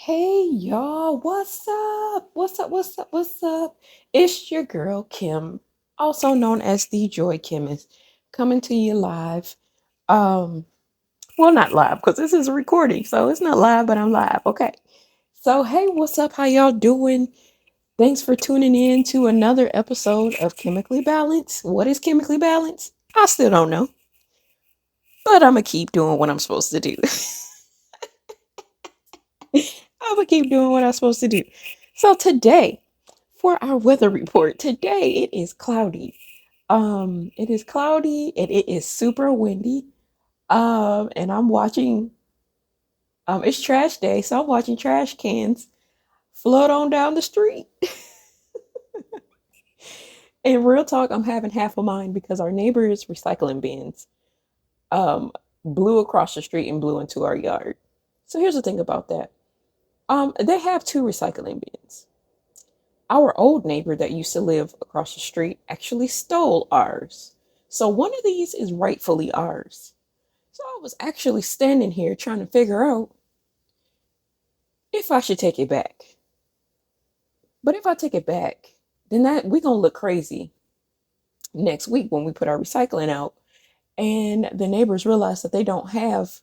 Hey y'all, what's up? What's up? What's up? What's up? It's your girl Kim, also known as the Joy Chemist, coming to you live. Um, well, not live because this is a recording, so it's not live, but I'm live. Okay. So, hey, what's up? How y'all doing? Thanks for tuning in to another episode of Chemically Balanced. What is Chemically Balanced? I still don't know, but I'm gonna keep doing what I'm supposed to do. I'm gonna keep doing what I'm supposed to do. So today, for our weather report, today it is cloudy. It is cloudy and it is super windy. And I'm watching. It's trash day, so I'm watching trash cans float on down the street. In real talk, I'm having half a mind because our neighbor's recycling bins um blew across the street and blew into our yard. So here's the thing about that. They have two recycling bins. Our old neighbor that used to live across the street actually stole ours. So one of these is rightfully ours. So I was actually standing here trying to figure out if I should take it back. But if I take it back, then that we're gonna look crazy next week when we put our recycling out and the neighbors realize that they don't have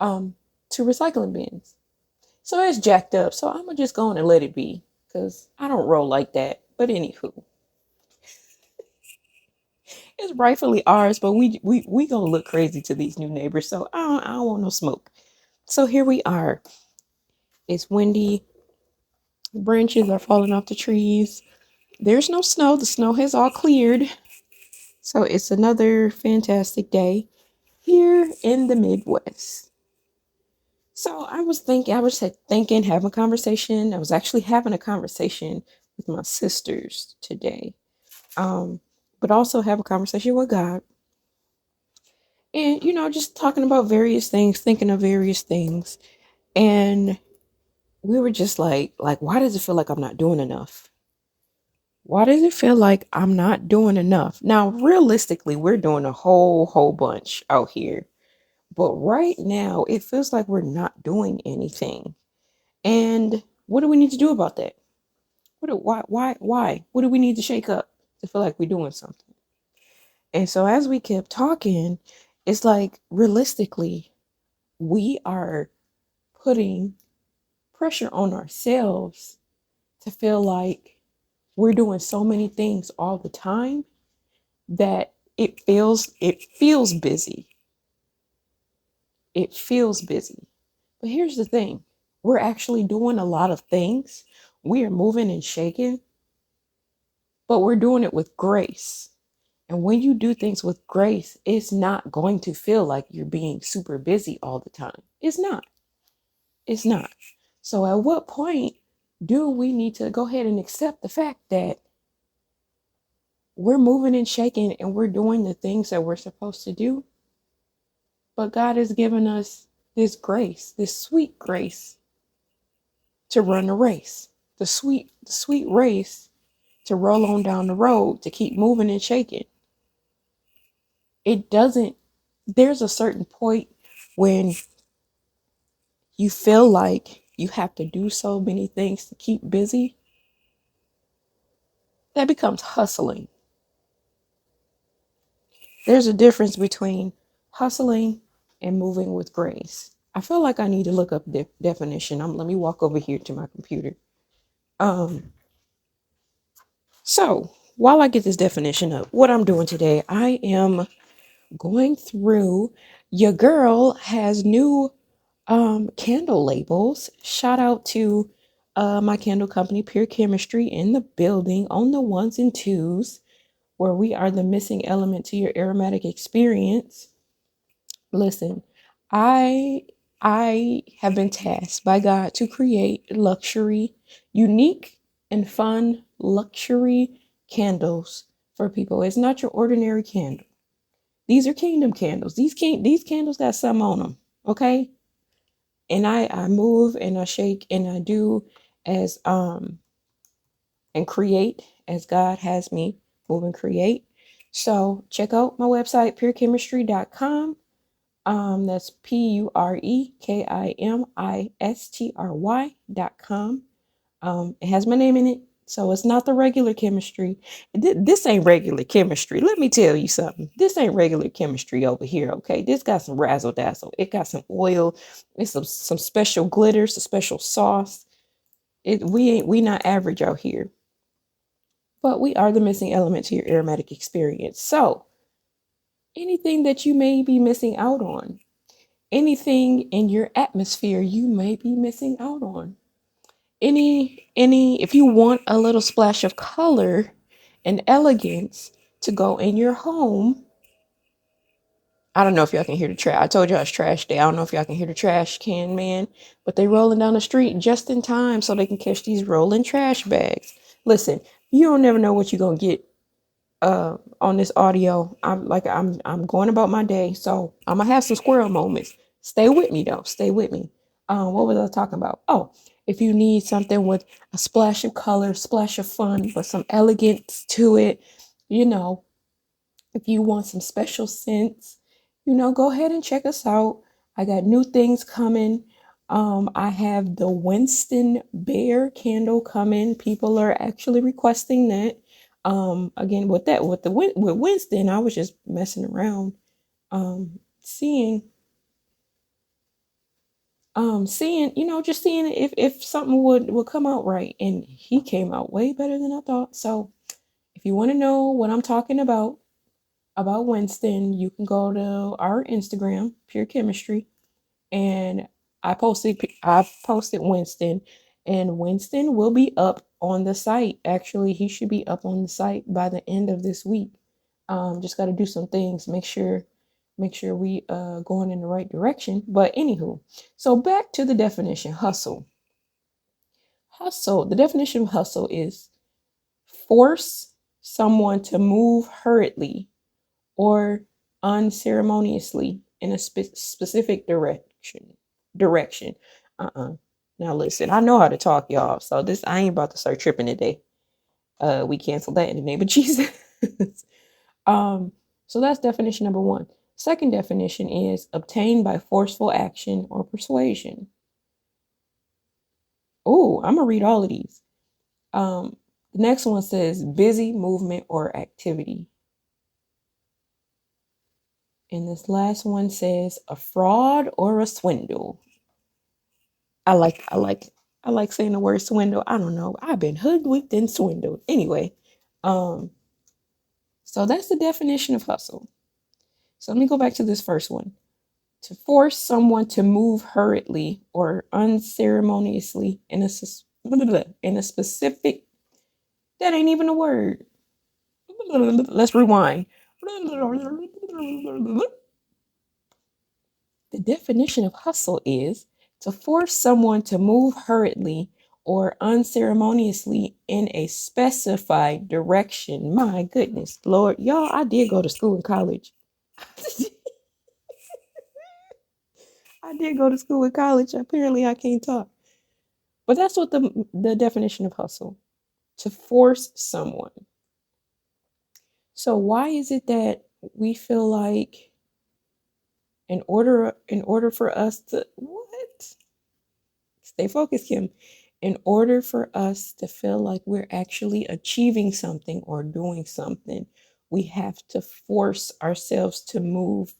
two recycling bins. So it's jacked up. So I'm gonna just go on and let it be because I don't roll like that. But anywho, it's rightfully ours, but we gonna look crazy to these new neighbors. So I don't want no smoke. So here we are. It's windy. Branches are falling off the trees. There's no snow. The snow has all cleared. So it's another fantastic day here in the Midwest. So I was thinking, having a conversation. I was actually having a conversation with my sisters today. Um, but also have a conversation with God. And, just talking about various things, thinking of various things. And we were just like, why does it feel like I'm not doing enough? Why does it feel like I'm not doing enough? Now, realistically, we're doing a whole bunch out here. But right now, it feels like we're not doing anything. And what do we need to do about that? Why? What do we need to shake up to feel like we're doing something? And so as we kept talking, it's like realistically, we are putting pressure on ourselves to feel like we're doing so many things all the time that it feels busy. It feels busy. But here's the thing. We're actually doing a lot of things. We are moving and shaking, but we're doing it with grace. And when you do things with grace, it's not going to feel like you're being super busy all the time. It's not. It's not. So at what point do we need to go ahead and accept the fact that we're moving and shaking and we're doing the things that we're supposed to do? But God has given us this grace, this sweet grace to run the race, the sweet race to roll on down the road, to keep moving and shaking. It doesn't, there's a certain point when you feel like you have to do so many things to keep busy. That becomes hustling. There's a difference between hustling and moving with grace. I feel like I need to look up the definition. Let me walk over here to my computer. Um, so while I get this definition up, what I'm doing today, I am going through. Your girl has new candle labels. Shout out to my candle company, Pure Chemistry, in the building on the ones and twos, where we are the missing element to your aromatic experience. Listen, I I have been tasked by God to create luxury, unique and fun luxury candles for people. It's not your ordinary candle. These are kingdom candles. These candles got something on them. Okay? And I move and I shake and I do as and create as God has me move and create. So check out my website, purechemistry.com. That's PUREKIMISTRY.com. It has my name in it, so it's not the regular chemistry. This ain't regular chemistry. Let me tell you something. This ain't regular chemistry over here, okay? This got some razzle dazzle. It got some oil. It's some special glitter, some special sauce. We not average out here, but we are the missing element to your aromatic experience. So anything that you may be missing out on, anything in your atmosphere you may be missing out on, any if you want a little splash of color and elegance to go in your home. I don't know if y'all can hear the trash. I told y'all it's trash day. I don't know if y'all can hear the trash can man, but they rolling down the street just in time so they can catch these rolling trash bags. Listen, you don't never know what you're gonna get on this audio. I'm going about my day, so I'm gonna have some squirrel moments. Stay with me though. Stay with me. What was I talking about? Oh, if you need something with a splash of color, splash of fun, but some elegance to it, you know, if you want some special scents, go ahead and check us out. I got new things coming. I have the Winston Bear candle coming. People are actually requesting that. Again, with Winston, I was just messing around, seeing, just seeing if something would come out right, and he came out way better than I thought. So, if you want to know what I'm talking about Winston, you can go to our Instagram, Pure Chemistry, and I posted Winston, and Winston will be up on the site. Actually, he should be up on the site by the end of this week. Just got to do some things, make sure we going in the right direction. But anywho, so back to the definition, hustle. Hustle. The definition of hustle is force someone to move hurriedly or unceremoniously in a specific direction. Now listen, I know how to talk, y'all. So I ain't about to start tripping today. We cancel that in the name of Jesus. um, so that's definition number one. Second definition is obtained by forceful action or persuasion. Oh, I'm gonna read all of these. The next one says busy movement or activity. And this last one says a fraud or a swindle. I like saying the word swindle. I don't know. I've been hoodwinked and swindled. Anyway, um, so that's the definition of hustle. So let me go back to this first one. To force someone to move hurriedly or unceremoniously in a specific, that ain't even a word. Let's rewind. The definition of hustle is to force someone to move hurriedly or unceremoniously in a specified direction. My goodness, Lord, y'all, I did go to school and college. I did go to school and college. Apparently, I can't talk. But that's what the definition of hustle, to force someone. So why is it that we feel like in order for us to what? Stay focused, Kim. In order for us to feel like we're actually achieving something or doing something, we have to force ourselves to move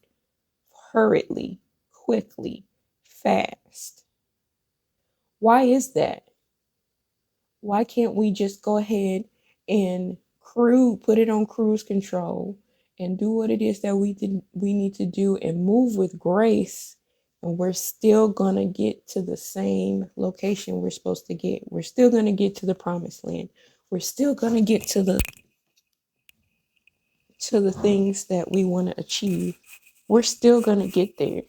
hurriedly, quickly, fast. Why is that? Why can't we just go ahead and put it on cruise control and do what it is that we need to do and move with grace, and we're still gonna get to the same location we're supposed to get. We're still gonna get to the promised land. We're still gonna get to the things that we want to achieve. We're still gonna get there.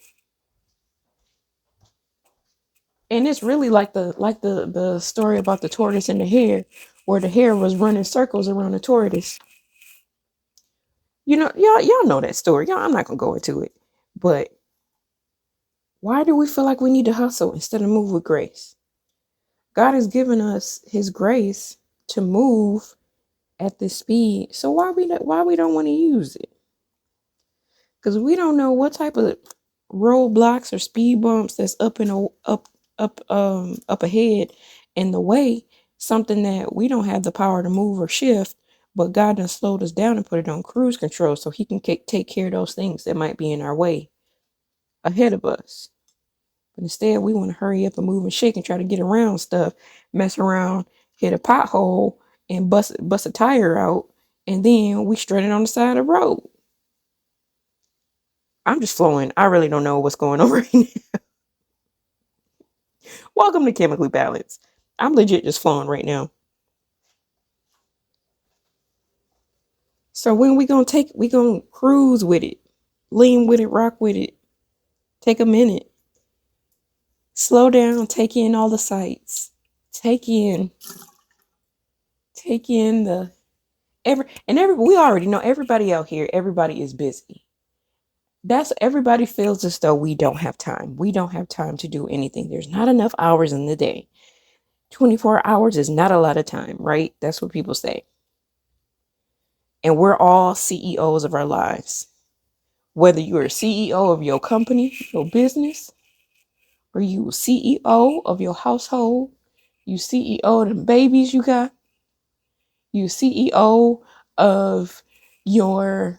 And it's really like the story about the tortoise and the hare, where the hare was running circles around the tortoise. Y'all know that story. Y'all, I'm not gonna go into it. But why do we feel like we need to hustle instead of move with grace? God has given us his grace to move at this speed. So why we don't want to use it? Because we don't know what type of roadblocks or speed bumps that's up ahead in the way, something that we don't have the power to move or shift, but God done slowed us down and put it on cruise control so he can take care of those things that might be in our way ahead of us. But instead, we want to hurry up and move and shake and try to get around stuff, mess around, hit a pothole, and bust a tire out, and then we stranded on the side of the road. I'm just flowing. I really don't know what's going on right now. Welcome to Chemically Balanced. I'm legit just flowing right now. So when we gonna cruise with it, lean with it, rock with it. Take a minute, slow down, take in all the sights, take in, take in the we already know everybody out here. Everybody is busy. That's everybody feels as though we don't have time. We don't have time to do anything. There's not enough hours in the day. 24 hours is not a lot of time, right? That's what people say. And we're all CEOs of our lives. Whether you're a CEO of your company, your business, or you CEO of your household, you CEO of the babies you got, you CEO of your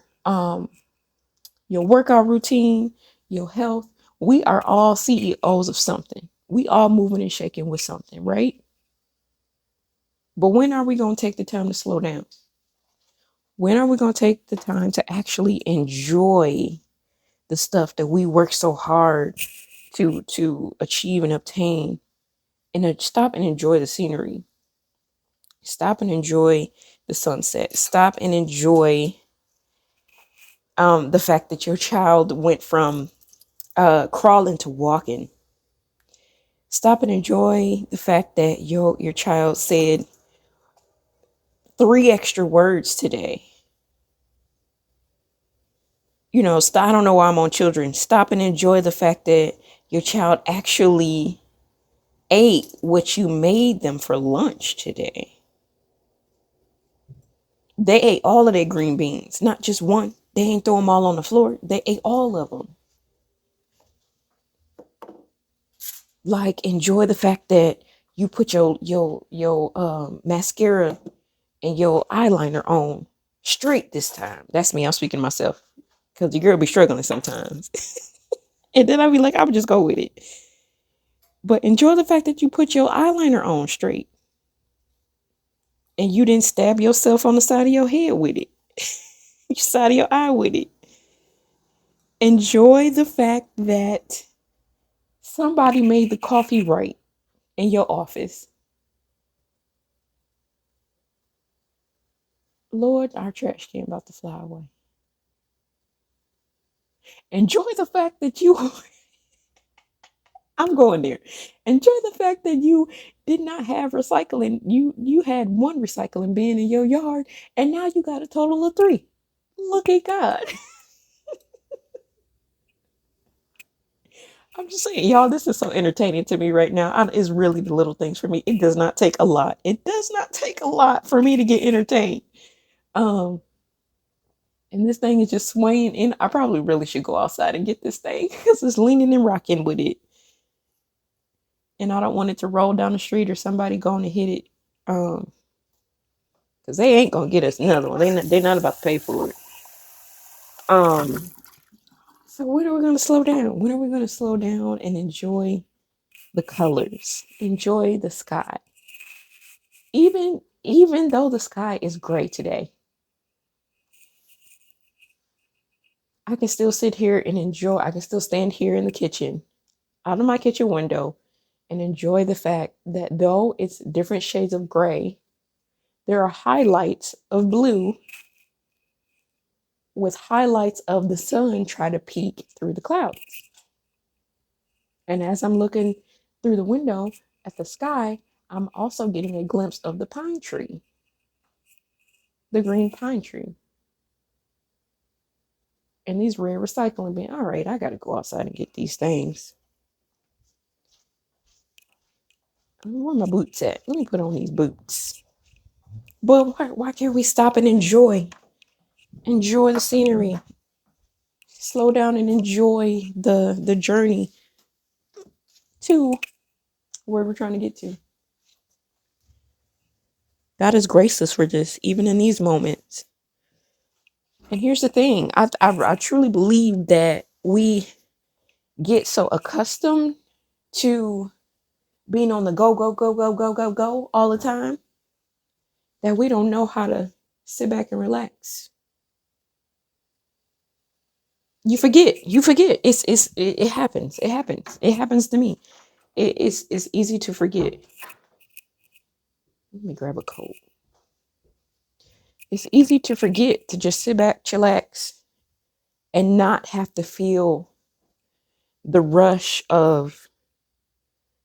your workout routine, your health. We are all CEOs of something. We all moving and shaking with something, right? But when are we going to take the time to slow down? When are we going to take the time to actually enjoy the stuff that we work so hard to achieve and obtain, and stop and enjoy the scenery? Stop and enjoy the sunset. Stop and enjoy the fact that your child went from crawling to walking. Stop and enjoy the fact that your child said 3 extra words today. I don't know why I'm on children. Stop and enjoy the fact that your child actually ate what you made them for lunch today. They ate all of their green beans, not just one. They ain't throw them all on the floor. They ate all of them. Like, enjoy the fact that you put your mascara and your eyeliner on straight this time. That's me. I'm speaking to myself because the girl be struggling sometimes. And then I'll be like, I would just go with it. But enjoy the fact that you put your eyeliner on straight and you didn't stab yourself on the side of your head with it, your side of your eye with it. Enjoy the fact that somebody made the coffee right in your office. Lord, our trash can about to fly away. Enjoy the fact that I'm going there. Enjoy the fact that you did not have recycling. You had one recycling bin in your yard, and now you got a total of 3. Look at God. I'm just saying, y'all, this is so entertaining to me right now. It's really the little things for me. It does not take a lot. It does not take a lot for me to get entertained. Um, and this thing is just swaying in. I probably really should go outside and get this thing because it's leaning and rocking with it. And I don't want it to roll down the street or somebody going to hit it. Because they ain't going to get us another one. They're not about to pay for it. So when are we going to slow down? When are we going to slow down and enjoy the colors? Enjoy the sky. Even though the sky is gray today, I can still sit here and enjoy. I can still stand here in the kitchen, out of my kitchen window, and enjoy the fact that though it's different shades of gray, there are highlights of blue with highlights of the sun try to peek through the clouds. And as I'm looking through the window at the sky, I'm also getting a glimpse of the pine tree, the green pine tree. And these red recycling bins. All right, I got to go outside and get these things. Where are my boots at? Let me put on these boots. But why can't we stop and enjoy the scenery? slow down and enjoy the journey to where we're trying to get to. God has graced us for this, even in these moments. And here's the thing, I truly believe that we get so accustomed to being on the go, go, go, go, go, go, go all the time that we don't know how to sit back and relax. You forget. It happens. It happens to me. It's easy to forget. Let me grab a coat. It's easy to forget to just sit back, chillax, and not have to feel the rush of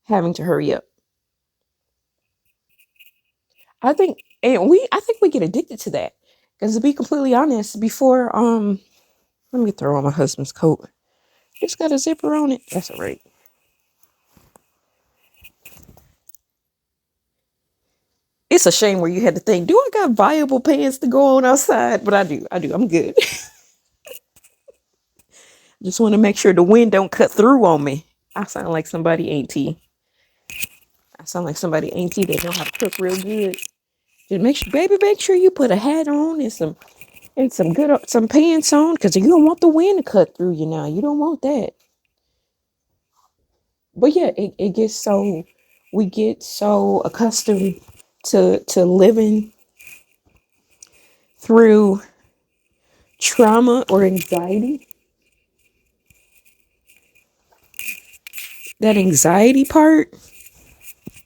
having to hurry up. I think we get addicted to that. Because to be completely honest, before let me throw on my husband's coat. It's got a zipper on it. That's all right. It's a shame where you had to think, do I got viable pants to go on outside? But I do. I'm good. Just want to make sure the wind don't cut through on me. I sound like somebody auntie. I sound like somebody auntie that know how to cook real good. Just make sure you put a hat on and some pants on, because you don't want the wind to cut through you now. You don't want that. But yeah, it gets so, we get so accustomed to living through trauma or anxiety. That anxiety part.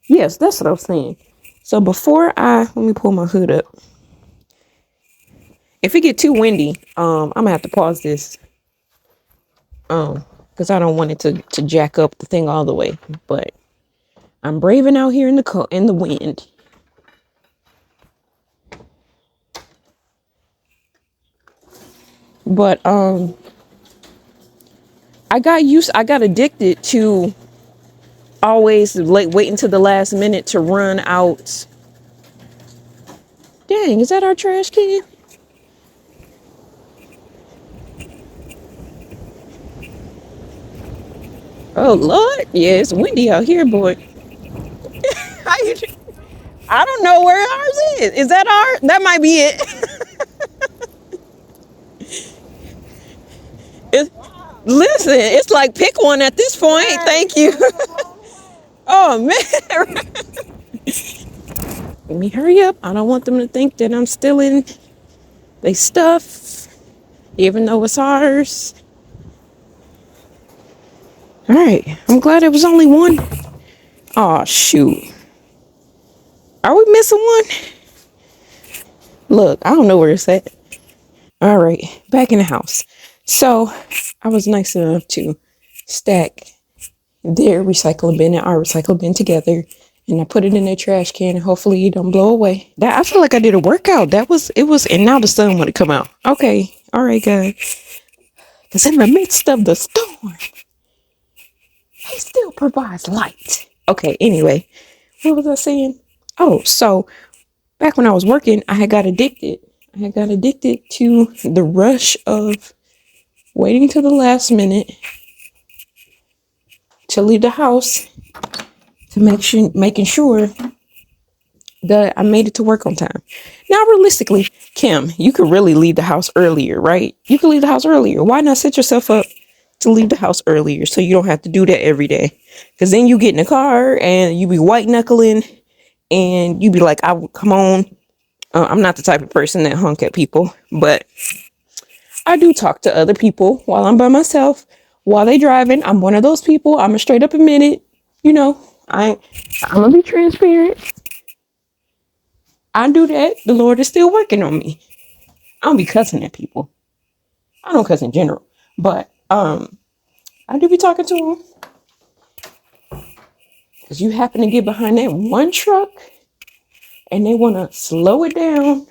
Yes, that's what I was saying. So let me pull my hood up. If it get too windy, I'm gonna have to pause this. Because I don't want it to jack up the thing all the way. But I'm braving out here in the wind. But I got addicted to always waiting to the last minute to run out. Dang, is that our trash can? Oh Lord, yeah, it's windy out here, boy. I don't know where ours is. Is that ours? That might be it. Listen, it's like pick one at this point. Thank you. Oh man. Let me hurry up. I don't want them to think that I'm stealing they stuff, even though it's ours. All right. I'm glad it was only one. Oh shoot. Are we missing one? Look, I don't know where it's at. All right, back in the house. So I was nice enough to stack their recycling bin and our recycling bin together, and I put it in their trash can, and hopefully it don't blow away. That, I feel like I did a workout. And now the sun want to come out. Okay, all right, guys. Because in the midst of the storm, he still provides light. Okay, anyway, what was I saying? Oh, so back when I was working, I had got addicted. I got addicted to the rush of waiting till the last minute to leave the house, to making sure that I made it to work on time. Now, realistically, Kim, you could really leave the house earlier, right? You could leave the house earlier. Why not set yourself up to leave the house earlier so you don't have to do that every day? Because then you get in the car and you be white knuckling and you be like, come on. I'm not the type of person that honk at people, but I do talk to other people while I'm by myself, while they driving. I'm one of those people. I'm a straight up admit it. You know, I'm gonna be transparent. I do that. The Lord is still working on me. I don't be cussing at people. I don't cuss in general, but I do be talking to them because you happen to get behind that one truck and they want to slow it down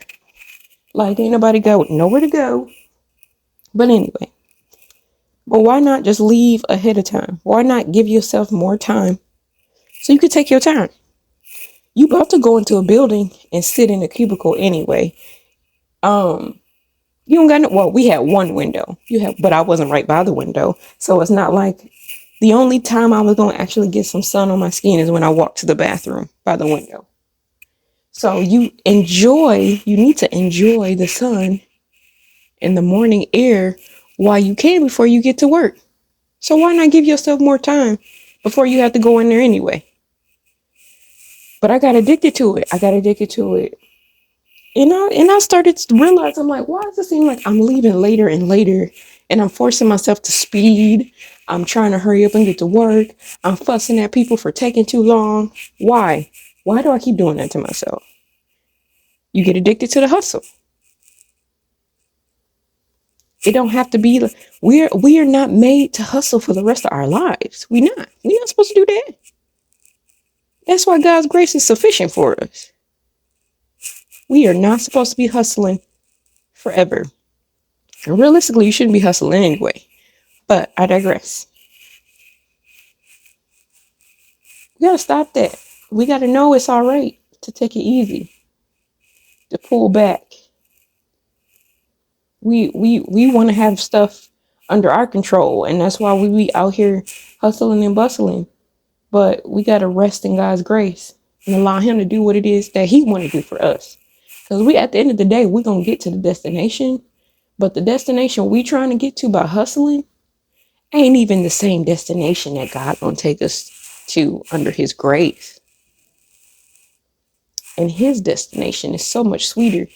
like ain't nobody got nowhere to go. But anyway, but why not just leave ahead of time? Why not give yourself more time so you can take your time? You about to go into a building and sit in a cubicle anyway. You don't got no, well, we had one window. But I wasn't right by the window. So it's not like the only time I was going to actually get some sun on my skin is when I walked to the bathroom by the window. So you need to enjoy the sun and the morning air while you can before you get to work. So why not give yourself more time before you have to go in there anyway? But I got addicted to it. And I started to realize, I'm like, why does it seem like I'm leaving later and later, and I'm forcing myself to speed? I'm trying to hurry up and get to work. I'm fussing at people for taking too long. Why? Why do I keep doing that to myself? You get addicted to the hustle. It don't have to be. We are not made to hustle for the rest of our lives. We're not supposed to do that. That's why God's grace is sufficient for us. We are not supposed to be hustling forever. And realistically, you shouldn't be hustling anyway. But I digress. We gotta stop that. We gotta know it's all right to take it easy, to pull back. We want to have stuff under our control, and that's why we be out here hustling and bustling. But we gotta rest in God's grace and allow Him to do what it is that He want to do for us. Because at the end of the day, we're gonna get to the destination, but the destination we trying to get to by hustling ain't even the same destination that God gonna take us to under His grace. And His destination is so much sweeter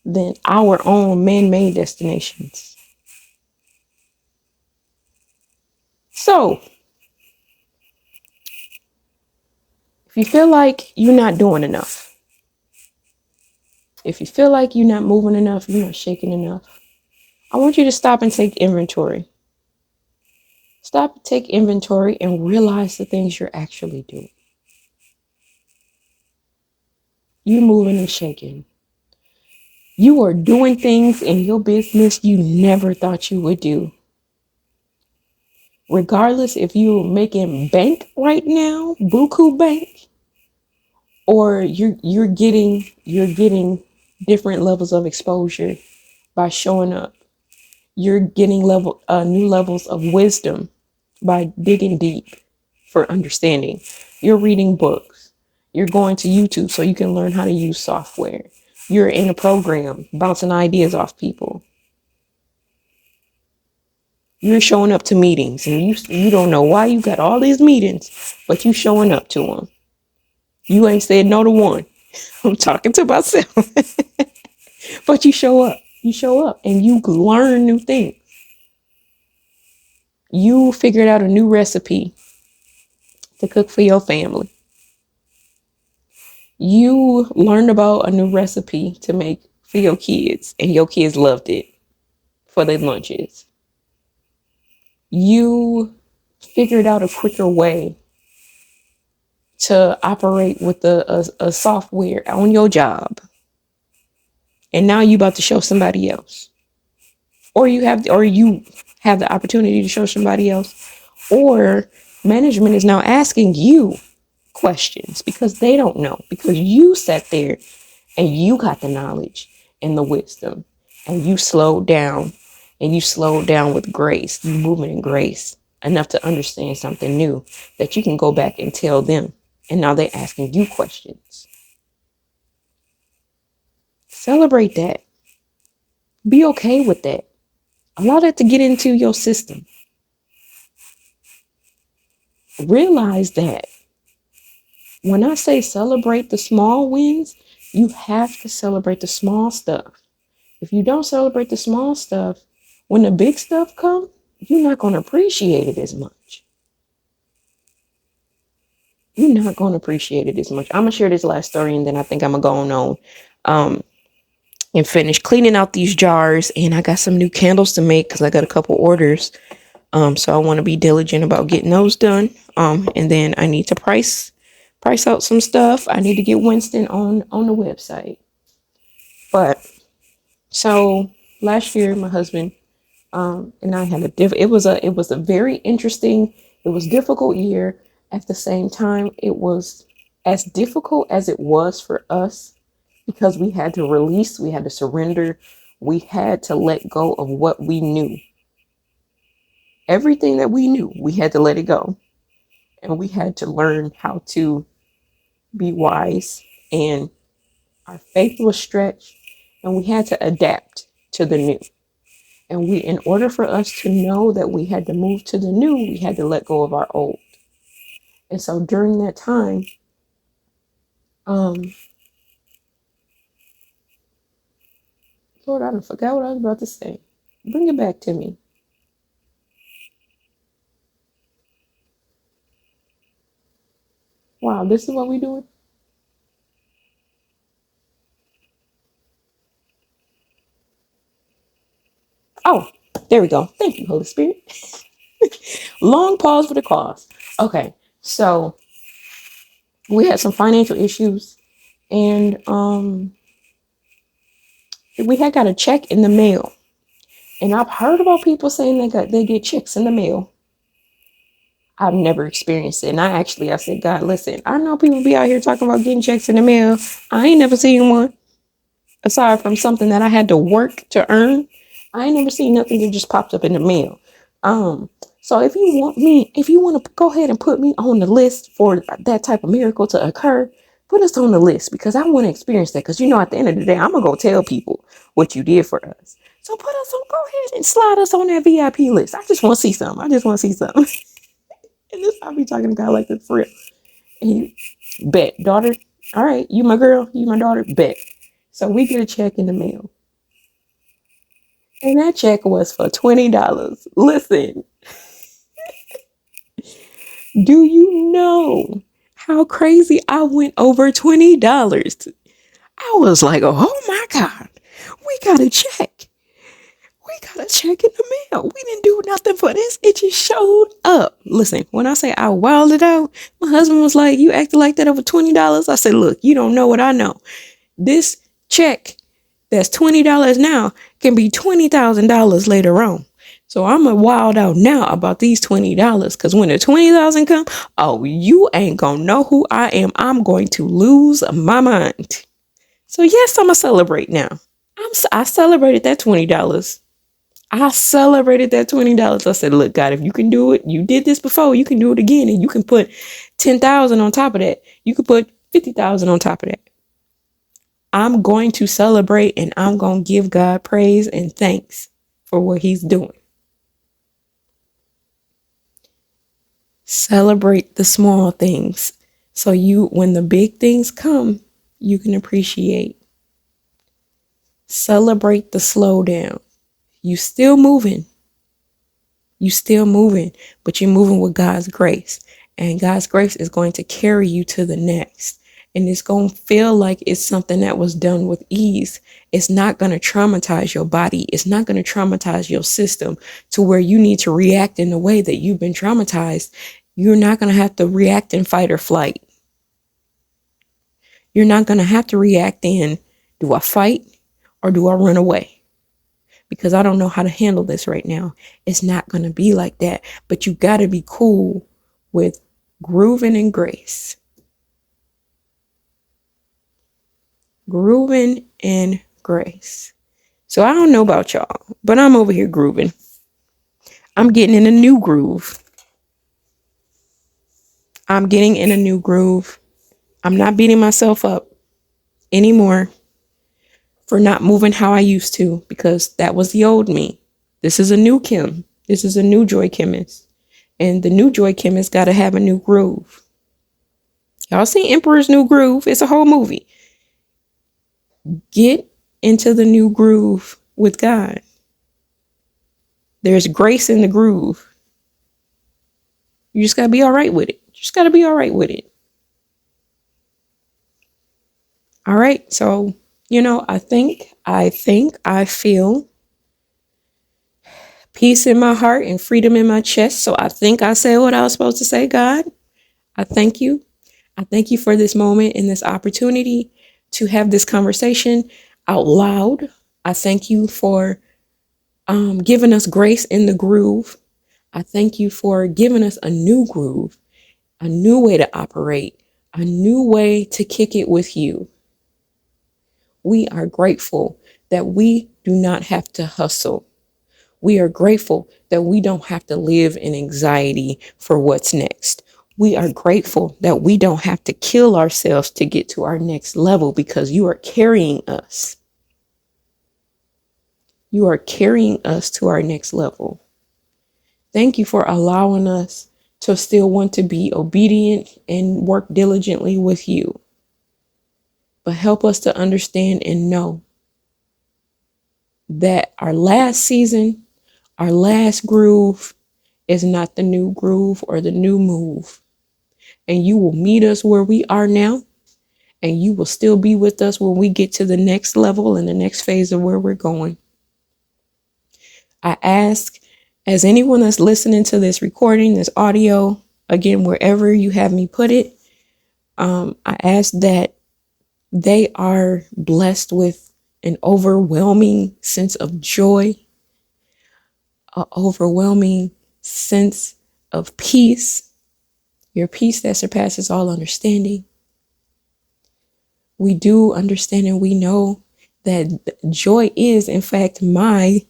than our own man-made destinations. So, if you feel like you're not doing enough, if you feel like you're not moving enough, you're not shaking enough, I want you to stop and take inventory. Stop, take inventory, and realize the things you're actually doing. You're moving and shaking. You are doing things in your business you never thought you would do. Regardless if you're making bank right now, buku bank, or you're getting different levels of exposure by showing up. You're getting new levels of wisdom by digging deep for understanding. You're reading books. You're going to YouTube so you can learn how to use software. You're in a program bouncing ideas off people. You're showing up to meetings and you don't know why you got all these meetings, but you showing up to them. You ain't said no to one. I'm talking to myself. But you show up. You show up and you learn new things. You figured out a new recipe to cook for your family. You learned about a new recipe to make for your kids, and your kids loved it for their lunches. You figured out a quicker way to operate with a software on your job. And now you about to show somebody else. Or you have the opportunity to show somebody else. Or management is now asking you questions because they don't know, because you sat there and you got the knowledge and the wisdom, and you slowed down with grace. You moving in grace enough to understand something new that you can go back and tell them. And now they're asking you questions. Celebrate that. Be okay with that. Allow that to get into your system. Realize that when I say celebrate the small wins, you have to celebrate the small stuff. If you don't celebrate the small stuff, when the big stuff comes, you're not going to appreciate it as much. I'm going to share this last story, and then I think I'm going to go on and finish cleaning out these jars. And I got some new candles to make because I got a couple orders. So I want to be diligent about getting those done. And then I need to price out some stuff. I need to get Winston on the website. But so last year, my husband and I had it was a very interesting, it was difficult year. At the same time, it was as difficult as it was for us because we had to surrender We had to let go of what we knew. Everything that we knew, we had to let it go. And we had to learn how to be wise, and our faith was stretched, and we had to adapt to the new. And in order for us to know that we had to move to the new, we had to let go of our old. And so during that time, um, Lord, I forgot what I was about to say. Bring it back to me. Wow, this is what we're doing? Oh, there we go. Thank you, Holy Spirit. Long pause for the cause. Okay, so we had some financial issues, and we had got a check in the mail. And I've heard about people saying they get checks in the mail. I've never experienced it. And I said, God, listen, I know people be out here talking about getting checks in the mail. I ain't never seen one. Aside from something that I had to work to earn, I ain't never seen nothing that just popped up in the mail. Um, so if you want to go ahead and put me on the list for that type of miracle to occur, put us on the list because I want to experience that. Because at the end of the day, I'm gonna go tell people what you did for us. So go ahead and slide us on that VIP list. I just want to see something. I just want to see something. And this I'll be talking to God like this for real. And he bet, daughter. All right, you my girl, you my daughter, bet. So we get a check in the mail. And that check was for $20. Listen, do you know how crazy I went over $20? I was like, oh my God, we got a check. We got a check in the mail. We didn't do nothing for this. It just showed up. Listen, when I say I wilded out, my husband was like, you acted like that over $20. I said, look, you don't know what I know. This check that's $20 now can be $20,000 later on. So I'm a wild out now about these $20 because when the 20,000 come, oh, you ain't gonna know who I am. I'm going to lose my mind. So yes, I'm gonna celebrate now. I celebrated that $20. I celebrated that $20. I said, look, God, if you can do it, you did this before, you can do it again, and you can put 10,000 on top of that. You could put 50,000 on top of that. I'm going to celebrate and I'm going to give God praise and thanks for what he's doing. Celebrate the small things so when the big things come, you can appreciate. Celebrate the slowdown. You still moving. But you're moving with God's grace. And God's grace is going to carry you to the next. And it's going to feel like it's something that was done with ease. It's not going to traumatize your body. It's not going to traumatize your system to where you need to react in the way that you've been traumatized. You're not going to have to react in fight or flight. You're not going to have to react in, do I fight or do I run away? Because I don't know how to handle this right now. It's not going to be like that. But you got to be cool with grooving in grace. Grooving in grace. So I don't know about y'all, but I'm over here grooving. I'm getting in a new groove. I'm not beating myself up anymore for not moving how I used to, because that was the old me. This is a new Kim. This is a new Joy Chemist. And the new Joy Chemist got to have a new groove. Y'all see Emperor's New Groove? It's a whole movie. Get into the new groove with God. There's grace in the groove. You just got to be all right with it. All right. So, I feel peace in my heart and freedom in my chest. So I think I said what I was supposed to say, God. I thank you. I thank you for this moment and this opportunity to have this conversation out loud. I thank you for giving us grace in the groove. I thank you for giving us a new groove, a new way to operate, a new way to kick it with you. We are grateful that we do not have to hustle. We are grateful that we don't have to live in anxiety for what's next. We are grateful that we don't have to kill ourselves to get to our next level because you are carrying us. You are carrying us to our next level. Thank you for allowing us to still want to be obedient and work diligently with you. But help us to understand and know that our last season, our last groove is not the new groove or the new move. And you will meet us where we are now, and you will still be with us when we get to the next level and the next phase of where we're going. I ask, as anyone that's listening to this recording, this audio, again, wherever you have me put it, I ask that they are blessed with an overwhelming sense of joy, an overwhelming sense of peace, your peace that surpasses all understanding. We do understand and we know that joy is, in fact, my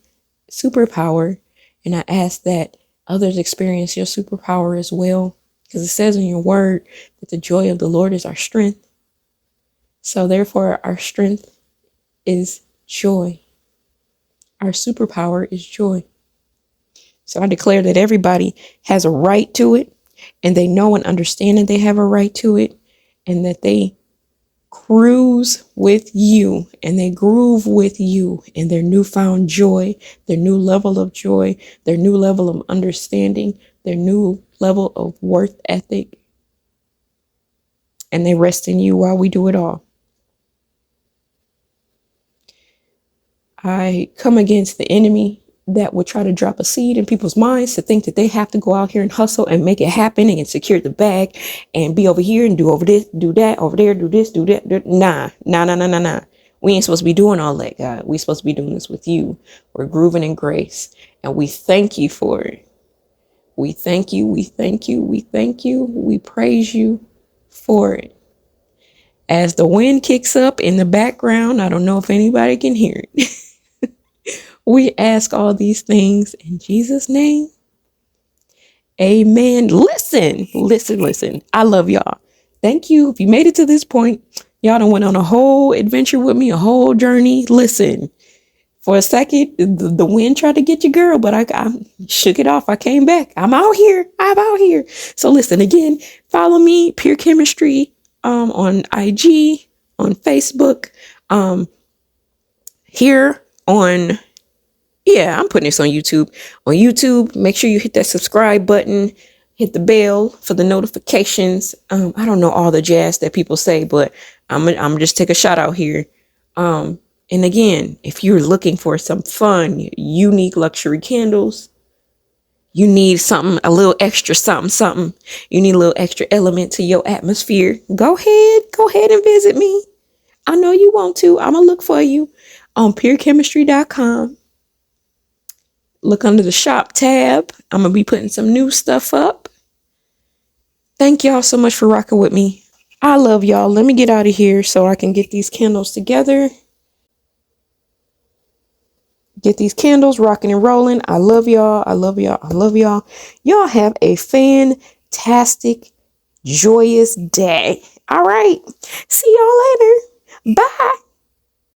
superpower. And I ask that others experience your superpower as well, because it says in your word that the joy of the Lord is our strength. So therefore, our strength is joy. Our superpower is joy. So I declare that everybody has a right to it, and they know and understand that they have a right to it, and that they cruise with you and they groove with you in their newfound joy, their new level of joy, their new level of understanding, their new level of worth ethic. And they rest in you while we do it all. I come against the enemy that would try to drop a seed in people's minds to think that they have to go out here and hustle and make it happen and secure the bag and be over here and do over this, do that, over there, do this, do that. Nah. We ain't supposed to be doing all that, God. We supposed to be doing this with you. We're grooving in grace, and we thank you for it. We thank you. We thank you. We thank you. We praise you for it. As the wind kicks up in the background, I don't know if anybody can hear it. We ask all these things in Jesus' name. Amen. Listen. I love y'all. Thank you. If you made it to this point, y'all done went on a whole adventure with me, a whole journey. Listen, for a second, the wind tried to get your girl, but I shook it off. I came back. I'm out here. So listen, again, follow me, Pure Chemistry, on IG, on Facebook, here on, yeah, I'm putting this on YouTube. On YouTube, make sure you hit that subscribe button, hit the bell for the notifications. I don't know all the jazz that people say, but I'm just take a shout out here. And again, if you're looking for some fun, unique luxury candles, you need something, a little extra something. You need a little extra element to your atmosphere. Go ahead and visit me. I know you want to. I'm gonna look for you on purechemistry.com. Look under the shop tab. I'm going to be putting some new stuff up. Thank y'all so much for rocking with me. I love y'all. Let me get out of here so I can get these candles together. Get these candles rocking and rolling. I love y'all. I love y'all. I love y'all. Y'all have a fantastic, joyous day. All right. See y'all later. Bye.